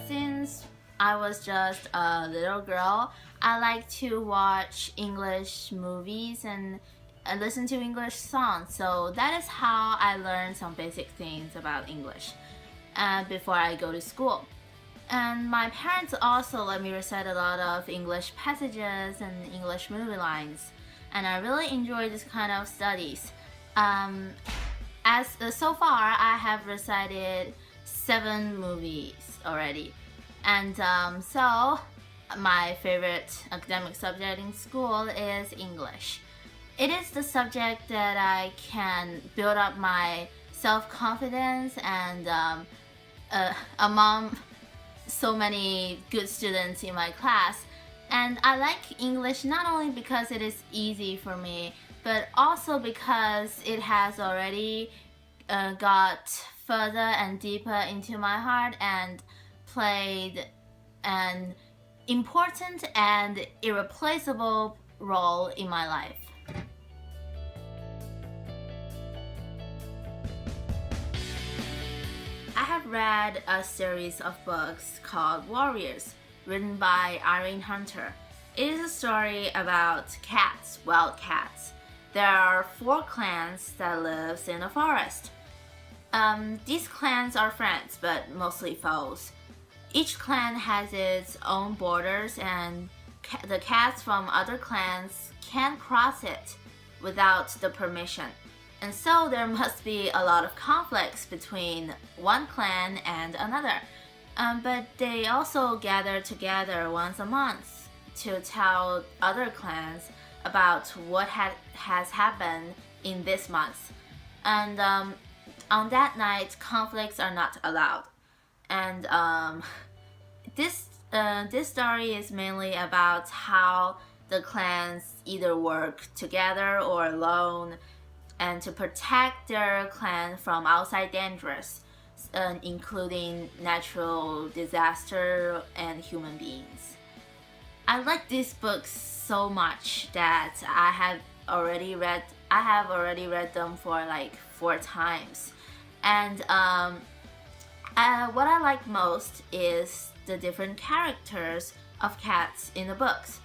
Since I was just a little girl, I like to watch English movies and listen to English songs. So that is how I learned some basic things about English before I go to school. And my parents also let me recite a lot of English passages and English movie lines. And I really enjoy this kind of studies. Um, so far, I have recited 7 movies already. And so my favorite academic subject in school is English. It is the subject that I can build up my self-confidence and among so many good students in my class. And I like English not only because it is easy for me, but also because it has already got further and deeper into my heart and played an important and irreplaceable role in my life. I have read a series of books called Warriors, written by Irene Hunter. It is a story about cats, wild cats. There are 4 clans that lives in a forest. These clans are friends, but mostly foes. Each clan has its own borders, and the cats from other clans can't cross it without the permission. And so there must be a lot of conflicts between one clan and another. But they also gather together once a month to tell other clans about what has happened in this month. And on that night, conflicts are not allowed. And this story is mainly about how the clans either work together or alone, and to protect their clan from outside dangers, including natural disaster and human beings. I like these books so much that I have already read them for like 4 times. And what I like most is the different characters of cats in the books.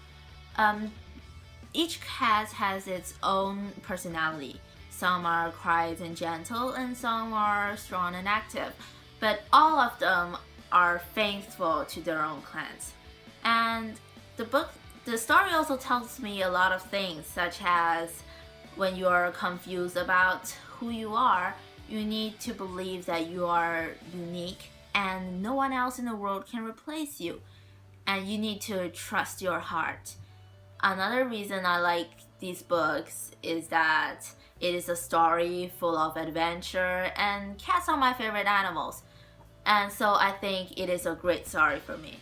Each cat has its own personality. Some are quiet and gentle, and some are strong and active. But all of them are faithful to their own clans. And the story also tells me a lot of things, such as when you are confused about who you are, you need to believe that you are unique and no one else in the world can replace you. And you need to trust your heart. Another reason I like these books is that it is a story full of adventure, and cats are my favorite animals. And so I think it is a great story for me.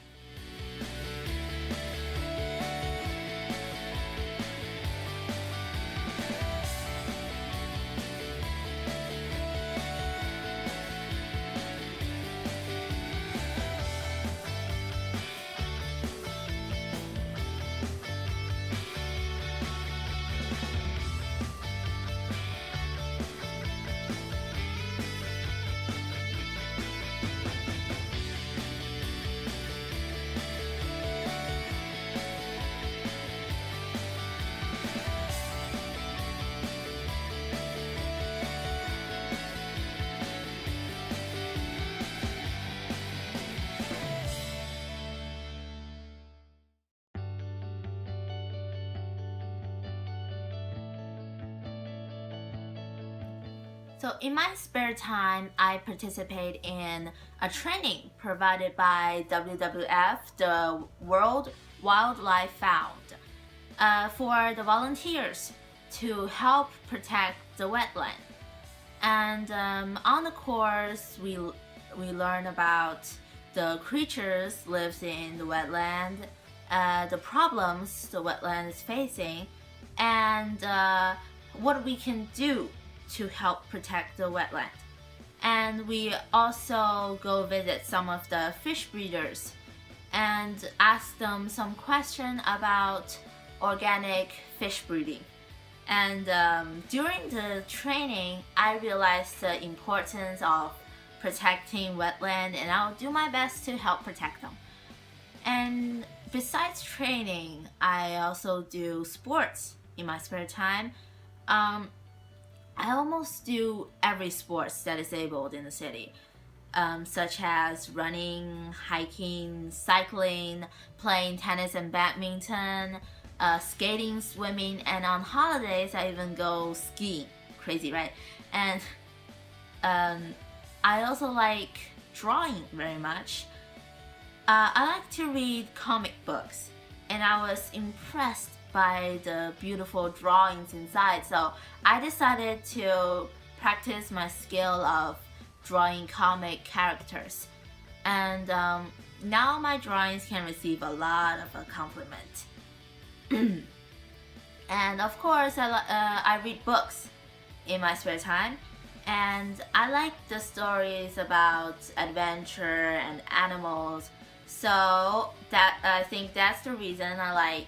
So in my spare time, I participate in a training provided by WWF, the World Wildlife Fund, for the volunteers to help protect the wetland. And on the course, we learn about the creatures lives in the wetland, the problems the wetland is facing, and what we can do to help protect the wetland. And we also go visit some of the fish breeders and ask them some question about organic fish breeding. And during the training, I realized the importance of protecting wetland, and I'll do my best to help protect them. And besides training, I also do sports in my spare time. Um, I almost do every sports that is able in the city, such as running, hiking, cycling, playing tennis and badminton, skating, swimming, and on holidays I even go skiing. Crazy, right? And I also like drawing very much. I like to read comic books, and I was impressed by the beautiful drawings inside, so I decided to practice my skill of drawing comic characters. And now my drawings can receive a lot of a compliment. And of course, I read books in my spare time, and I like the stories about adventure and animals. So that I think that's the reason I like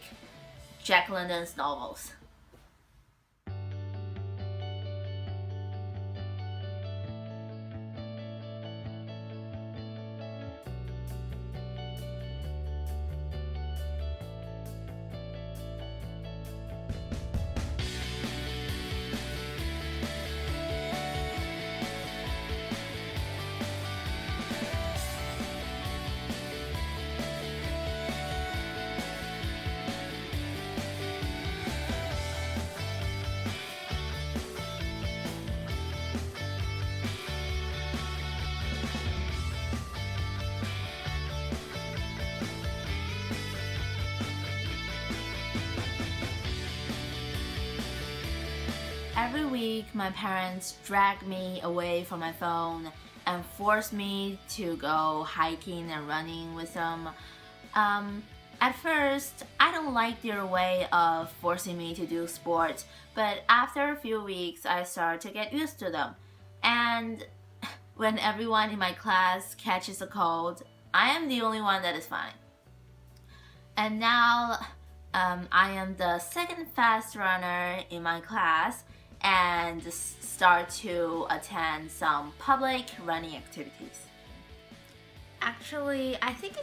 Jack London's novels. Every week, my parents drag me away from my phone and force me to go hiking and running with them. At first, I don't like their way of forcing me to do sports, but after a few weeks, I start to get used to them. And when everyone in my class catches a cold, I am the only one that is fine. And now, I am the second fast runner in my class and start to attend some public running activities. Actually, I think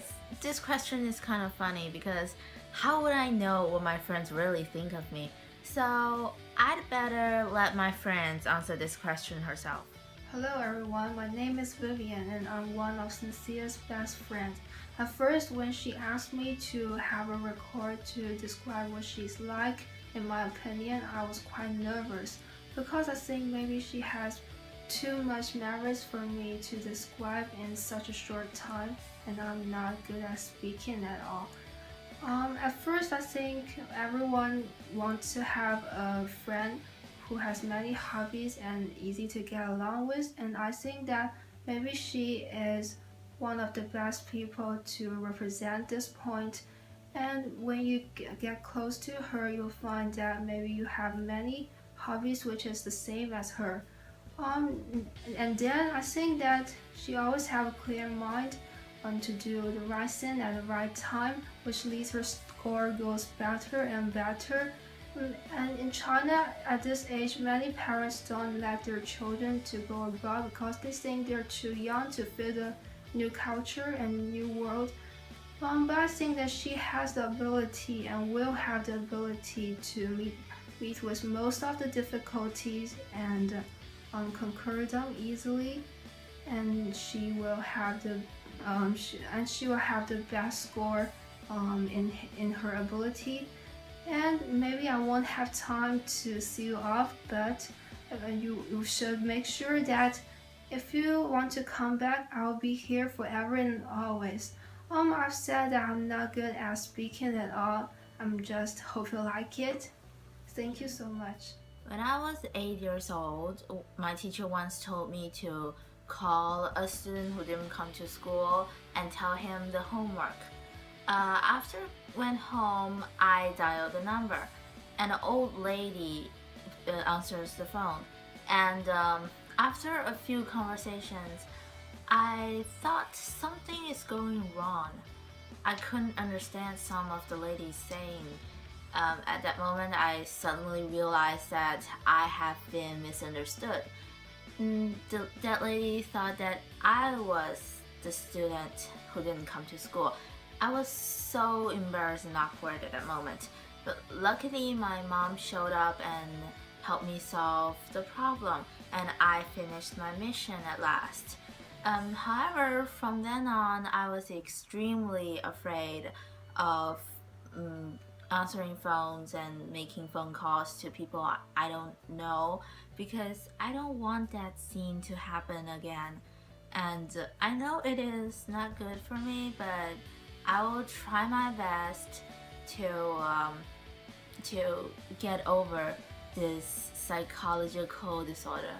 this question is kind of funny because how would I know what my friends really think of me? So I'd better let my friends answer this question herself. Hello everyone, my name is Vivian and I'm one of Cynthia's best friends. At first, when she asked me to have a record to describe what she's like, in my opinion, I was quite nervous because I think maybe she has too much merits for me to describe in such a short time, and I'm not good at speaking at all. At first, I think everyone wants to have a friend who has many hobbies and easy to get along with, and I think that maybe she is one of the best people to represent this point. And when you get close to her, you'll find that maybe you have many hobbies which is the same as her. And then I think that she always have a clear mind to do the right thing at the right time, which leads her score goes better and better. And in China, at this age, many parents don't let their children to go abroad because they think they're too young to fit the new culture and new world. But I think that she has the ability and will have the ability to meet with most of the difficulties and conquer them easily, and she will have the best score in her ability. And maybe I won't have time to see you off, but you should make sure that if you want to come back, I'll be here forever and always. I've said that I'm not good at speaking at all. I'm just hope you like it. Thank you so much. When I was 8 years old, my teacher once told me to call a student who didn't come to school and tell him the homework. After went home, I dialed the number. An old lady answers the phone, and after a few conversations, I thought something is going wrong. I couldn't understand some of the lady saying. At that moment, I suddenly realized that I have been misunderstood. That lady thought that I was the student who didn't come to school. I was so embarrassed and awkward at that moment. But luckily, my mom showed up and helped me solve the problem, and I finished my mission at last. However, from then on, I was extremely afraid of answering phones and making phone calls to people I don't know because I don't want that scene to happen again. And I know it is not good for me, but I will try my best to get over this psychological disorder.